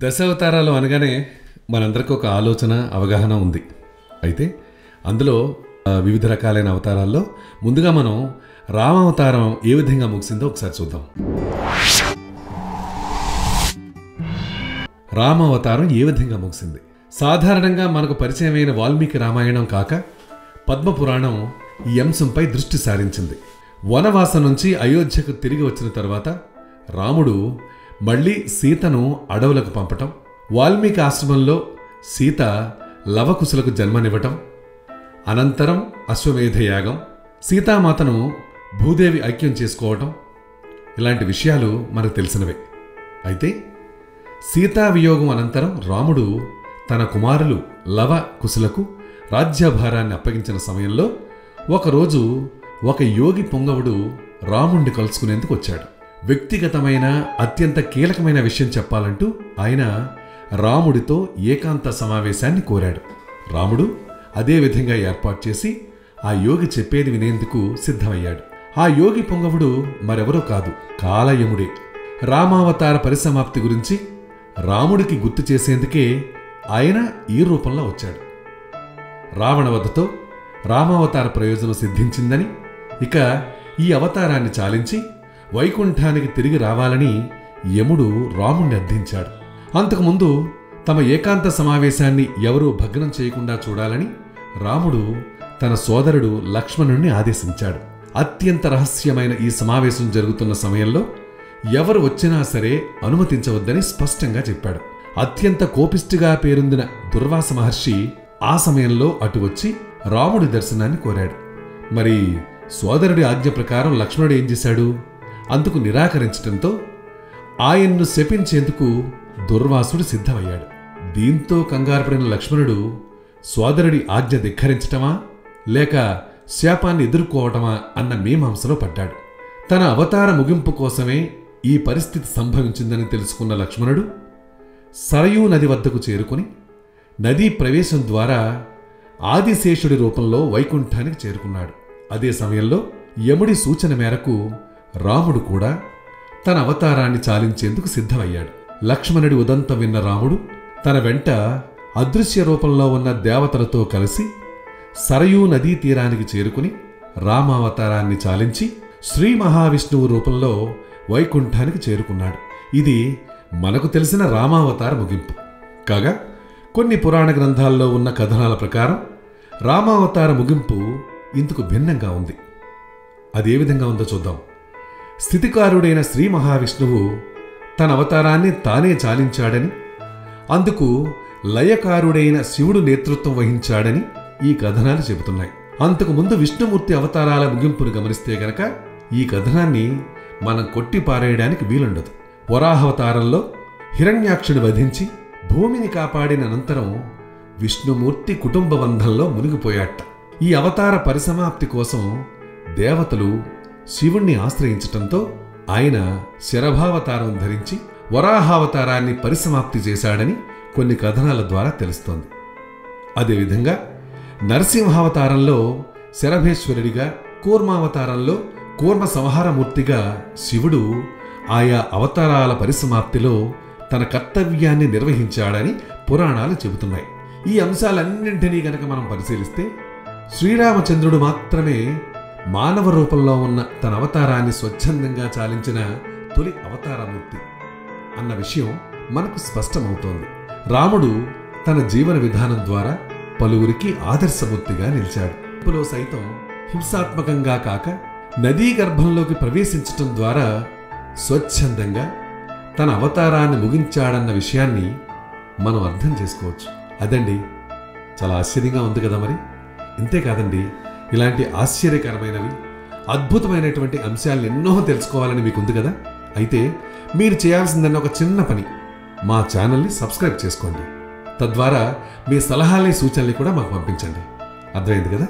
దశావతారాలు అనగానే మనందరికీ ఒక ఆలోచన అవగాహన ఉంది. అయితే అందులో వివిధ రకాలైన అవతారాల్లో ముందుగా మనం రామావతారం ఏ విధంగా ముగిసిందో ఒకసారి చూద్దాం. రామావతారం ఏ విధంగా ముగిసింది? సాధారణంగా మనకు పరిచయమైన వాల్మీకి రామాయణం కాక పద్మపురాణం ఈ అంశంపై దృష్టి సారించింది. వనవాసం నుంచి అయోధ్యకు తిరిగి వచ్చిన తర్వాత రాముడు మళ్లీ సీతను అడవులకు పంపటం, వాల్మీకి ఆశ్రమంలో సీత లవకుశులకు జన్మనివ్వటం, అనంతరం అశ్వమేధ యాగం, సీతామాతను భూదేవి ఐక్యం చేసుకోవటం, ఇలాంటి విషయాలు మనకు తెలిసినవే. అయితే సీతావియోగం అనంతరం రాముడు తన కుమారులు లవ కుశులకు రాజ్యభారాన్ని అప్పగించిన సమయంలో ఒకరోజు ఒక యోగి పొంగవుడు రాముణ్ణి కలుసుకునేందుకు వచ్చాడు. వ్యక్తిగతమైన అత్యంత కీలకమైన విషయం చెప్పాలంటూ ఆయన రాముడితో ఏకాంత సమావేశాన్ని కోరాడు. రాముడు అదే విధంగా ఏర్పాటు చేసి ఆ యోగి చెప్పేది వినేందుకు సిద్ధమయ్యాడు. ఆ యోగి పొంగవుడు మరెవరో కాదు, కాలయముడే. రామావతార పరిసమాప్తి గురించి రాముడికి గుర్తు చేసేందుకే ఆయన ఈ రూపంలో వచ్చాడు. రావణవధతో రామావతార ప్రయోజనం సిద్ధించిందని, ఇక ఈ అవతారాన్ని చాలించి వైకుంఠానికి తిరిగి రావాలని యముడు రాముణ్ణి అర్థించాడు. అంతకుముందు తమ ఏకాంత సమావేశాన్ని ఎవరూ భగ్నం చేయకుండా చూడాలని రాముడు తన సోదరుడు లక్ష్మణుణ్ణి ఆదేశించాడు. అత్యంత రహస్యమైన ఈ సమావేశం జరుగుతున్న సమయంలో ఎవరు వచ్చినా సరే అనుమతించవద్దని స్పష్టంగా చెప్పాడు. అత్యంత కోపిష్టిగా పేరొందిన దుర్వాస మహర్షి ఆ సమయంలో అటు వచ్చి రాముడి దర్శనాన్ని కోరాడు. మరి సోదరుడి ఆజ్ఞ ప్రకారం లక్ష్మణుడు ఏం చేశాడు? అందుకు నిరాకరించటంతో ఆయన్ను శపించేందుకు దుర్వాసుడు సిద్ధమయ్యాడు. దీంతో కంగారుపడిన లక్ష్మణుడు సోదరుడి ఆజ్ఞ ధిక్కరించటమా లేక శాపాన్ని ఎదుర్కోవటమా అన్న మీమాంసలో పడ్డాడు. తన అవతార ముగింపు కోసమే ఈ పరిస్థితి సంభవించిందని తెలుసుకున్న లక్ష్మణుడు సరయూ నది వద్దకు చేరుకుని నదీ ప్రవేశం ద్వారా ఆదిశేషుడి రూపంలో వైకుంఠానికి చేరుకున్నాడు. అదే సమయంలో యముడి సూచన మేరకు రాముడు కూడా తన అవతారాన్ని చాలించేందుకు సిద్ధమయ్యాడు. లక్ష్మణుడి ఉదంతం విన్న రాముడు తన వెంట అదృశ్య రూపంలో ఉన్న దేవతలతో కలిసి సరయూ నదీ తీరానికి చేరుకుని రామావతారాన్ని చాలించి శ్రీ మహావిష్ణువు రూపంలో వైకుంఠానికి చేరుకున్నాడు. ఇది మనకు తెలిసిన రామావతార ముగింపు కాగా, కొన్ని పురాణ గ్రంథాల్లో ఉన్న కథనాల ప్రకారం రామావతార ముగింపు ఇందుకు భిన్నంగా ఉంది. అదే విధంగా ఉందో చూద్దాం. స్థితికారుడైన శ్రీ మహావిష్ణువు తన అవతారాన్ని తానే చాలించాడని, అందుకు లయకారుడైన శివుడు నేతృత్వం వహించాడని ఈ కథనాలు చెబుతున్నాయి. అంతకుముందు విష్ణుమూర్తి అవతారాల ముగింపును గమనిస్తే గనక ఈ కథనాన్ని మనం కొట్టిపారేయడానికి వీలుండదు. వరాహావతారంలో హిరణ్యాక్షుని వధించి భూమిని కాపాడిన అనంతరం విష్ణుమూర్తి కుటుంబ బంధంలో మునిగిపోయాట. ఈ అవతార పరిసమాప్తి కోసం దేవతలు శివుణ్ణి ఆశ్రయించటంతో ఆయన శరభావతారం ధరించి వరాహావతారాన్ని పరిసమాప్తి చేశాడని కొన్ని కథనాల ద్వారా తెలుస్తోంది. అదేవిధంగా నరసింహావతారంలో శరభేశ్వరుడిగా, కూర్మావతారంలో కూర్మ సంహారమూర్తిగా శివుడు ఆయా అవతారాల పరిసమాప్తిలో తన కర్తవ్యాన్ని నిర్వహించాడని పురాణాలు చెబుతున్నాయి. ఈ అంశాలన్నింటినీ గనక మనం పరిశీలిస్తే శ్రీరామచంద్రుడు మాత్రమే మానవ రూపంలో ఉన్న తన అవతారాన్ని స్వచ్ఛందంగా చాలించిన తొలి అవతారమూర్తి అన్న విషయం మనకు స్పష్టమవుతోంది. రాముడు తన జీవన విధానం ద్వారా పలువురికి ఆదర్శమూర్తిగా నిలిచాడు. ఇప్పుడు సైతం హింసాత్మకంగా కాక నదీ గర్భంలోకి ప్రవేశించటం ద్వారా స్వచ్ఛందంగా తన అవతారాన్ని ముగించాడన్న విషయాన్ని మనం అర్థం చేసుకోవచ్చు. అదండి, చాలా ఆశ్చర్యంగా ఉంది కదా. మరి ఇంతేకాదండి, ఇలాంటి ఆశ్చర్యకరమైనవి అద్భుతమైనటువంటి అంశాలను ఎన్నో తెలుసుకోవాలని మీకు ఉంది కదా. అయితే మీరు చేయాల్సిందన్న ఒక చిన్న పని, మా ఛానల్ని సబ్స్క్రైబ్ చేసుకోండి. తద్వారా మీ సలహాలని సూచనలు కూడా మాకు పంపించండి. అర్థమైంది కదా.